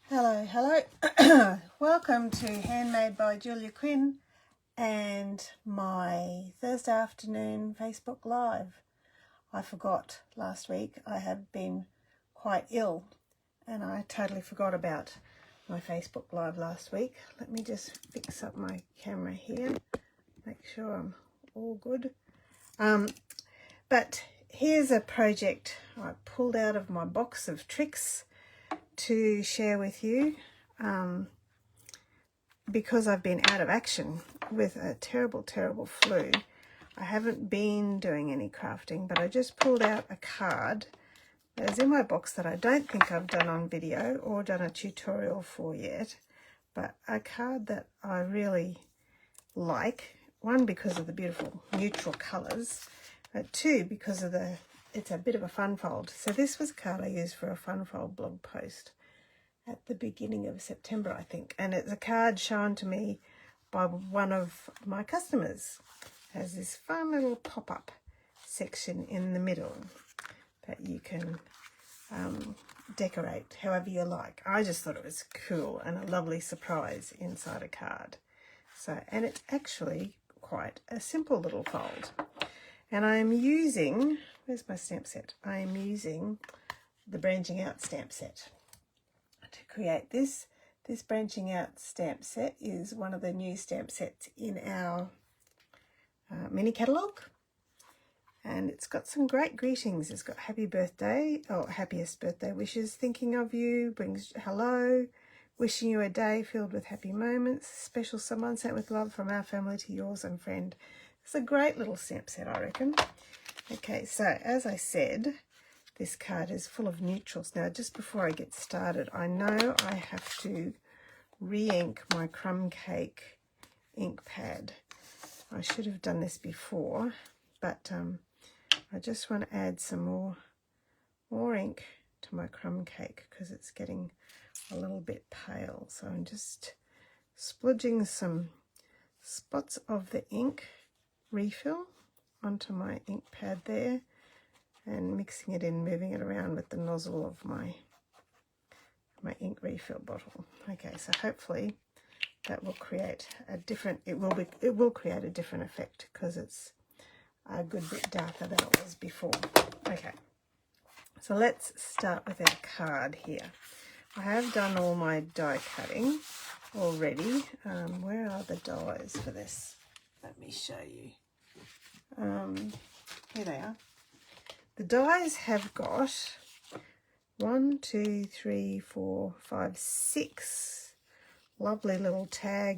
Hello. Welcome to Handmade by Julia Quinn and my Thursday afternoon Facebook Live. I forgot last week. I have been quite ill and I totally forgot about my Facebook Live last week. Let me just fix up my camera here, make sure I'm all good. But here's a project I pulled out of my box of tricks to share with you because I've been out of action with a terrible flu. I haven't been doing any crafting, but I just pulled out a card that's in my box that I don't think I've done on video or done a tutorial for yet, but a card that I really like. One, because of the beautiful neutral colours, but two, because of it's a bit of a fun fold. So this was a card I used for a fun fold blog post at the beginning of September, I think. And it's a card shown to me by one of my customers. It has this fun little pop-up section in the middle that you can decorate however you like. I just thought it was cool and a lovely surprise inside a card. So, and it's actually quite a simple little fold. And I'm using, where's my stamp set? I am using the branching out stamp set to create this. This branching out stamp set is one of the new stamp sets in our mini catalogue. And it's got some great greetings. It's got happy birthday, or happiest birthday wishes, thinking of you, brings hello, wishing you a day filled with happy moments, special someone sent with love from our family to yours and friend. It's a great little stamp set, I reckon. Okay, so as I said, this card is full of neutrals. Now, just before I get started, I know I have to re-ink my crumb cake ink pad. I should have done this before, but I just want to add some more ink to my crumb cake because it's getting a little bit pale. So I'm just splodging some spots of the ink refill onto my ink pad there and mixing it in, moving it around with the nozzle of my ink refill bottle. Okay, so hopefully that will create a different, it will create a different effect because it's a good bit darker than it was before. Okay, so let's start with our card here. I have done all my die cutting already. Where are the dies for this? Let me show you. Here they are. The dies have got 1, 2, 3, 4, 5, 6 lovely little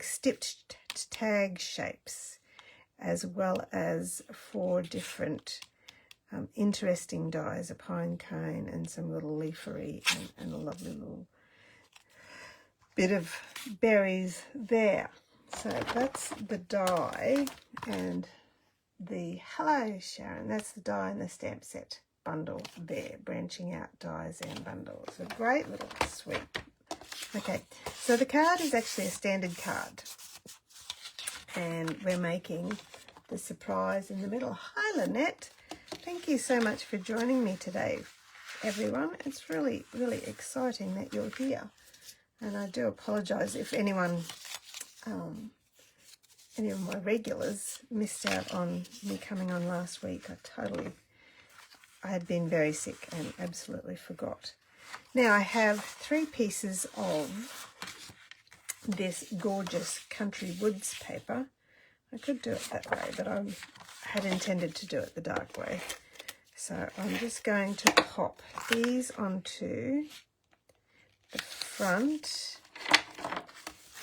stitched tag shapes, as well as 4 different interesting dies, a pine cone and some little leafery and a lovely little bit of berries there. So that's the die, and the hello Sharon, that's the die in the stamp set bundle there, branching out dies and bundles. A great little suite. Okay, so the card is actually a standard card, and we're making the surprise in the middle. Hi Lynette, thank you so much for joining me today, everyone. It's really exciting that you're here, and I do apologize if any of my regulars missed out on me coming on last week. I had been very sick and absolutely forgot. Now I have 3 pieces of this gorgeous Country Woods paper. I could do it that way, but I had intended to do it the dark way. So I'm just going to pop these onto the front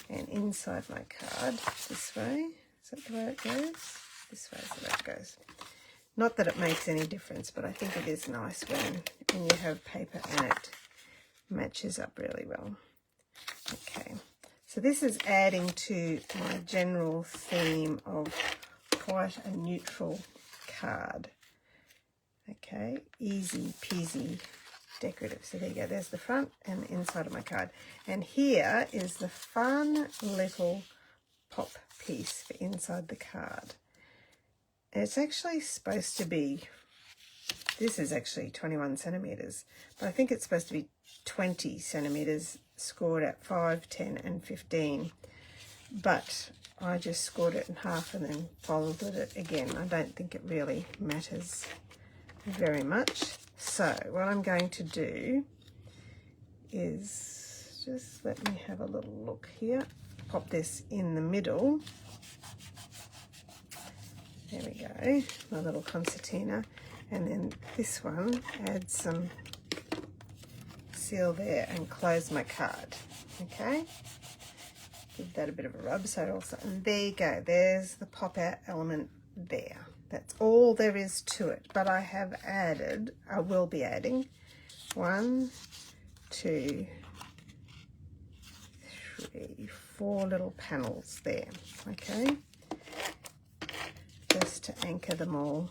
and inside my card this way. Is that the way it goes? This way is the way it goes. Not that it makes any difference, but I think it is nice when you have paper and it matches up really well. Okay, so this is adding to my general theme of quite a neutral card. Okay, easy peasy decorative. So there you go, there's the front and the inside of my card. And here is the fun little pop piece for inside the card. And it's actually supposed to be, this is actually 21 centimeters, but I think it's supposed to be 20 centimeters scored at 5, 10 and 15, but I just scored it in half and then folded it again. I don't think it really matters very much. So what I'm going to do is just let me have a little look here. Pop this in the middle. There we go, my little concertina. And then this one, add some seal there and close my card. Okay, give that a bit of a rub so it also, and there you go, there's the pop out element there. That's all there is to it, but I have added, I will be adding 1, 2, 3, 4 little panels there. Okay, just to anchor them all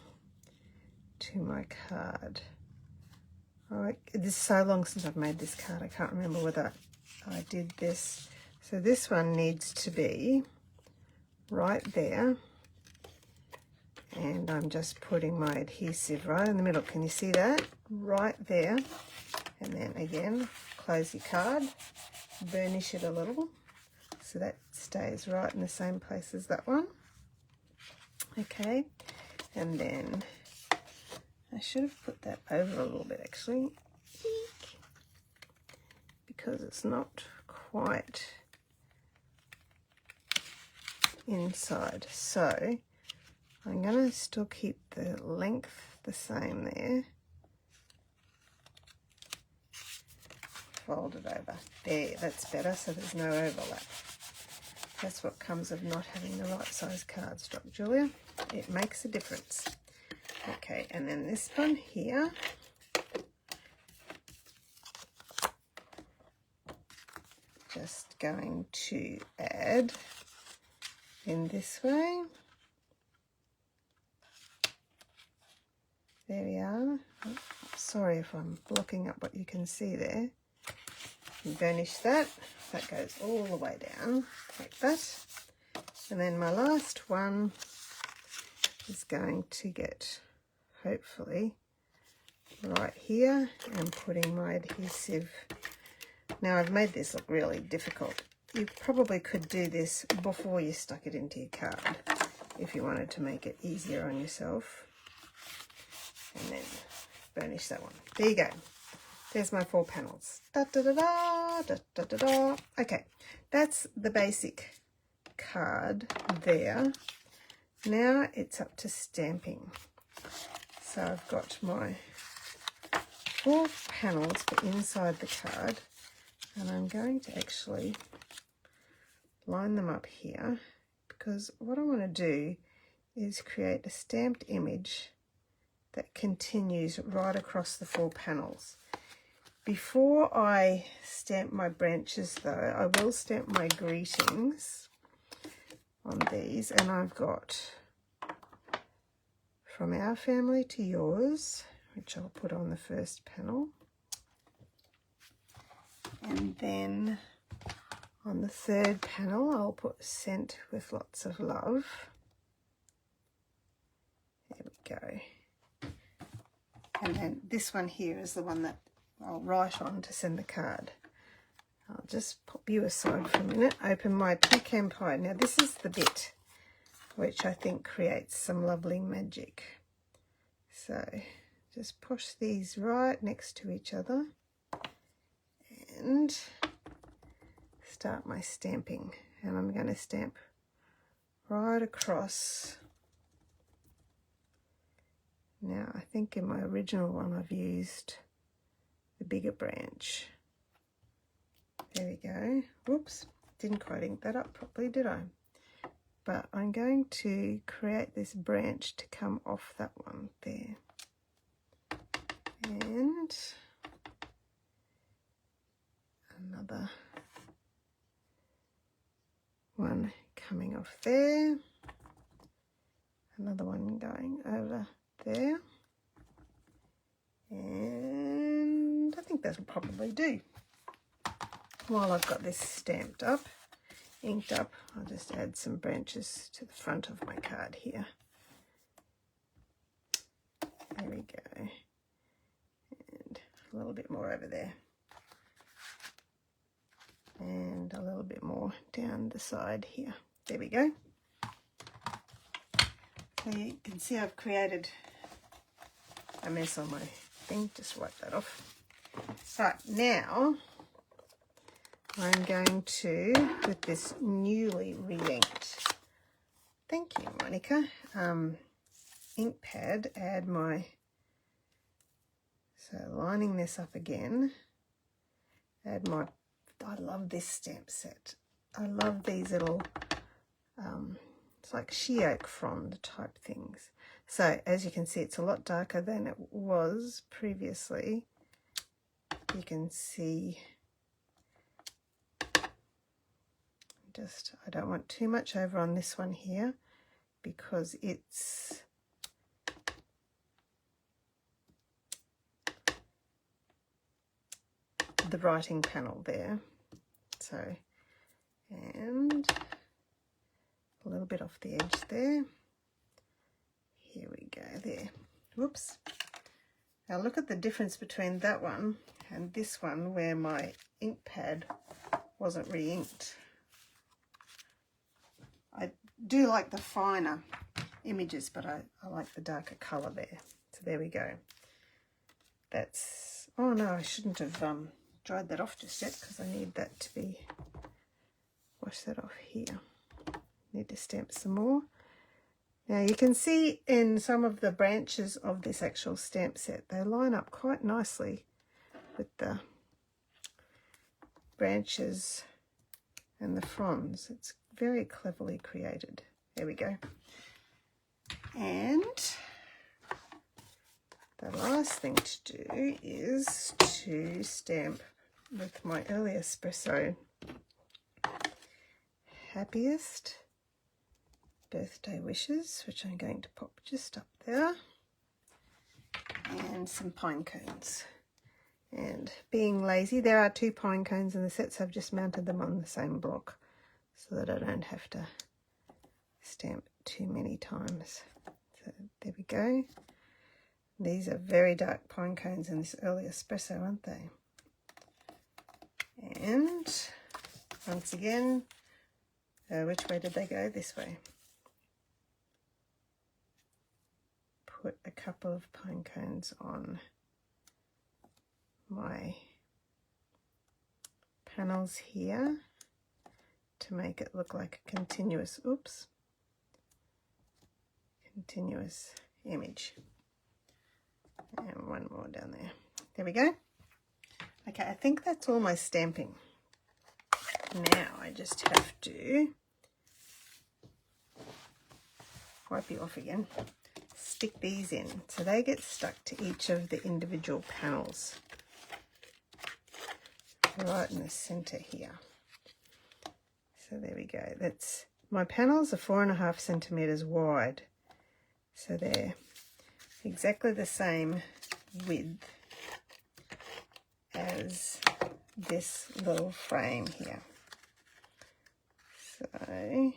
to my card. This is so long since I've made this card, I can't remember whether I did this. So this one needs to be right there, and I'm just putting my adhesive right in the middle. Can you see that? Right there. And then again, close your card, burnish it a little so that stays right in the same place as that one. Okay, and then I should have put that over a little bit actually, because it's not quite inside. So I'm going to still keep the length the same there. Fold it over. There, that's better, so there's no overlap. That's what comes of not having the right size cardstock, Julia. It makes a difference. Okay, and then this one here, just going to add in this way. There we are. Oh, sorry if I'm blocking up what you can see there. Burnish that. That goes all the way down like that. And then my last one is going to get, hopefully, right here, and putting my adhesive. Now I've made this look really difficult. You probably could do this before you stuck it into your card if you wanted to make it easier on yourself. And then burnish that one. There you go. There's my 4 panels. Da, da, da, da, da, da, da, da. Okay, that's the basic card there. Now it's up to stamping. So I've got my 4 panels for inside the card, and I'm going to actually line them up here, because what I want to do is create a stamped image that continues right across the 4 panels. Before I stamp my branches though, I will stamp my greetings on these, and I've got from our family to yours, which I'll put on the first panel, and then on the 3rd panel I'll put sent with lots of love. There we go. And then this one here is the one that I'll write on to send the card. I'll just pop you aside for a minute, open my pecan pie. Now this is the bit which I think creates some lovely magic. So just push these right next to each other and start my stamping. And I'm going to stamp right across. Now I think in my original one I've used the bigger branch. There we go. Whoops, didn't quite ink that up properly, did I? But I'm going to create this branch to come off that one there. And another one coming off there. Another one going over there. And I think that'll probably do. While I've got this stamped up, inked up, I'll just add some branches to the front of my card here. There we go. And a little bit more over there. a little bit more down the side here. There we go. So you can see I've created a mess on my thing. Just wipe that off. Right, now I'm going to, with this newly re-inked, thank you Monica, ink pad, add my, so lining this up again, add my, I love this stamp set. I love these little, it's like she oak frond type things. So as you can see, it's a lot darker than it was previously. You can see, just, I don't want too much over on this one here because it's the writing panel there. So, and a little bit off the edge there. Here we go, there. Whoops. Now look at the difference between that one and this one where my ink pad wasn't re-inked. I do like the finer images, but I like the darker colour there. So there we go. That's, oh no, I shouldn't have dried that off just yet because I need that to be, wash that off here. Need to stamp some more. Now you can see in some of the branches of this actual stamp set, they line up quite nicely with the branches and the fronds. It's very cleverly created. There we go. And the last thing to do is to stamp with my early espresso happiest birthday wishes, which I'm going to pop just up there, and some pine cones. And being lazy, there are 2 pine cones in the set, so I've just mounted them on the same block so that I don't have to stamp too many times. So there we go. These are very dark pine cones in this early espresso, aren't they? And once again, which way did they go? This way. Put a couple of pine cones on my panels here to make it look like a continuous, oops, continuous image. And one more down there. There we go. Okay, I think that's all my stamping. Now I just have to wipe you off again. Stick these in so they get stuck to each of the individual panels right in the center here. So there we go. That's, my panels are 4.5 centimeters wide, so they're exactly the same width as this little frame here. So I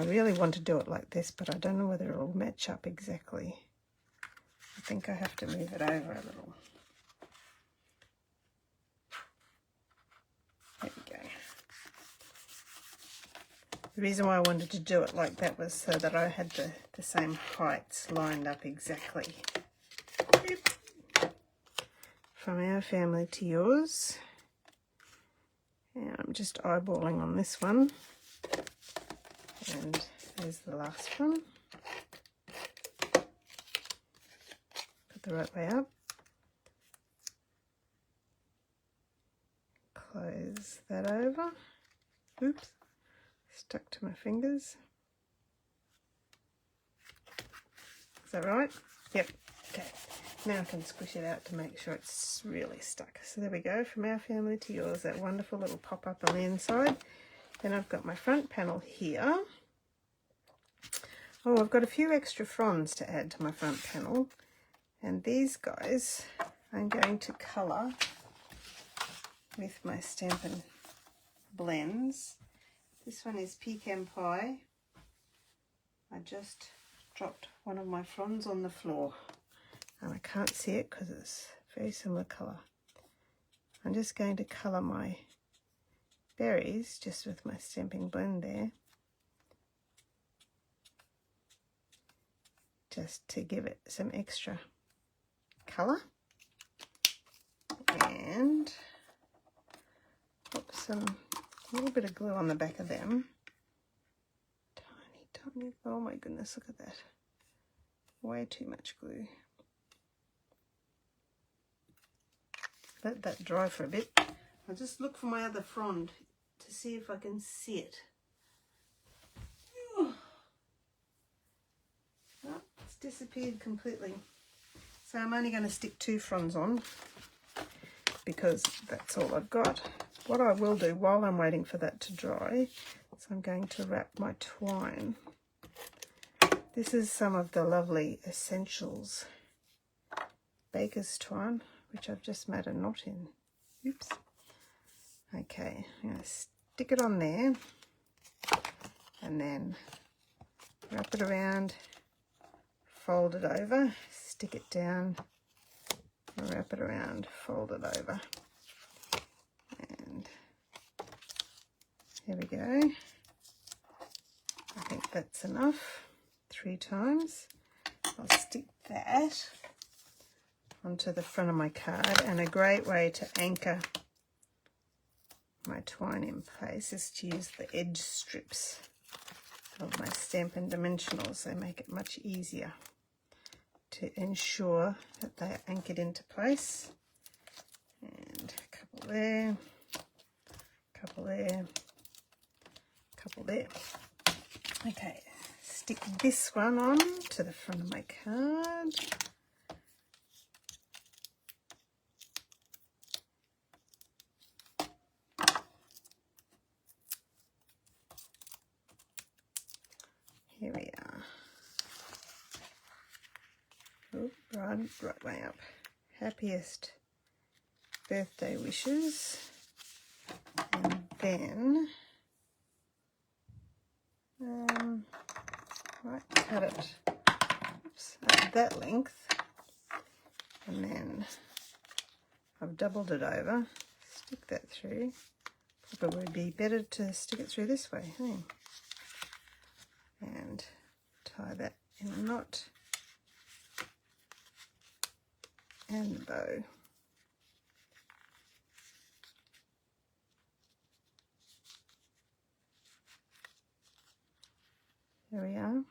really want to do it like this, but I don't know whether it'll match up exactly. I think I have to move it over a little. There we go. The reason why I wanted to do it like that was so that I had the same heights lined up exactly. From our family to yours. And I'm just eyeballing on this one. And there's the last one. Put the right way up. Close that over. Oops, stuck to my fingers. Is that right? Yep. Okay. Now I can squish it out to make sure it's really stuck. So there we go, from our family to yours, that wonderful little pop-up on the inside. Then I've got my front panel here. Oh, I've got a few extra fronds to add to my front panel. And these guys I'm going to colour with my Stampin' Blends. This one is Pecan Pie. I just dropped one of my fronds on the floor. And I can't see it because it's very similar colour. I'm just going to colour my berries just with my stamping blend there, just to give it some extra colour, and put a little bit of glue on the back of them. Tiny, oh my goodness, look at that. Way too much glue. Let that dry for a bit. I'll just look for my other frond to see if I can see it. Oh, it's disappeared completely. So I'm only going to stick 2 fronds on because that's all I've got. What I will do while I'm waiting for that to dry is I'm going to wrap my twine. This is some of the lovely Essentials baker's twine, which I've just made a knot in. Oops. Okay, I'm going to stick it on there and then wrap it around, fold it over, stick it down, wrap it around, fold it over. And here we go. I think that's enough. 3 times. I'll stick that onto the front of my card, and a great way to anchor my twine in place is to use the edge strips of my Stampin' Dimensionals. They make it much easier to ensure that they are anchored into place. And a couple there, couple there, couple there. Okay, stick this one on to the front of my card. Here we are. Oop, right way up. Happiest birthday wishes. And then cut it at that length, and then I've doubled it over. Stick that through. Probably would be better to stick it through this way, hey? And tie that in a knot and a bow. There we are.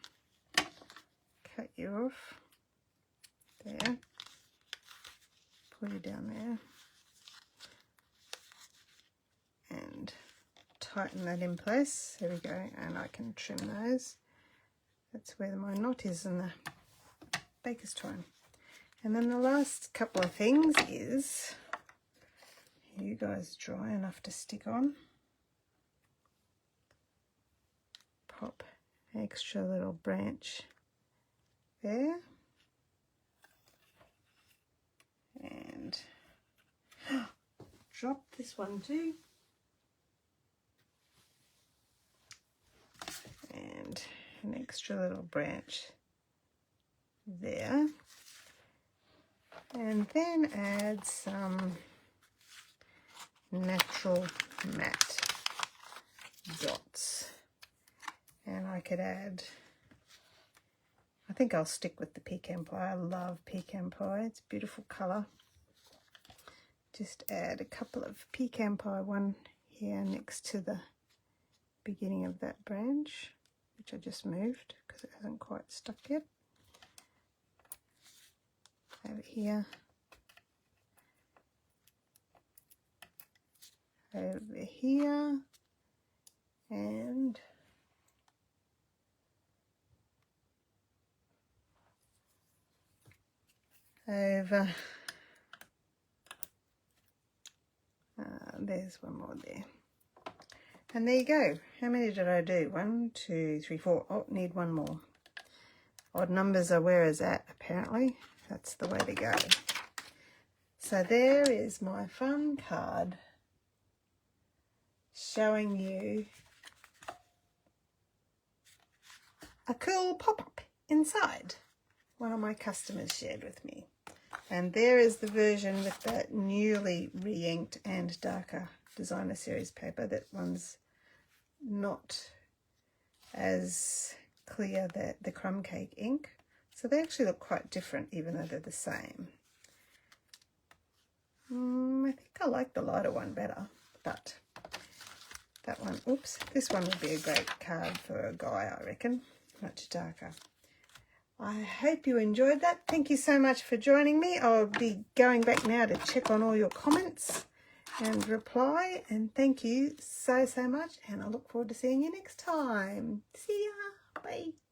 Cut you off there, pull you down there, and tighten that in place. There we go, and I can trim those. That's where my knot is in the baker's twine. And then the last couple of things is, you guys dry enough to stick on. Pop an extra little branch there. And drop this one too. And an extra little branch there. And then add some natural matte dots. And I could add, I think I'll stick with the pecan pie. I love pecan pie. It's a beautiful colour. Just add a couple of pecan pie, one here next to the beginning of that branch, which I just moved because it hasn't quite stuck yet. Over here. Over here. And over, there's one more there, and there you go. How many did I do? 1, 2, 3, 4. Oh, need one more. Odd numbers are where is at, apparently. That's the way to go. So there is my fun card showing you a cool pop-up inside. One of my customers shared with me. And there is the version with that newly re-inked and darker designer series paper. That one's not as clear, the crumb cake ink. So they actually look quite different even though they're the same. I think I like the lighter one better, but that one, oops, this one would be a great card for a guy, I reckon, much darker. I hope you enjoyed that. Thank you so much for joining me. I'll be going back now to check on all your comments and reply. And thank you so much. And I look forward to seeing you next time. See ya. Bye.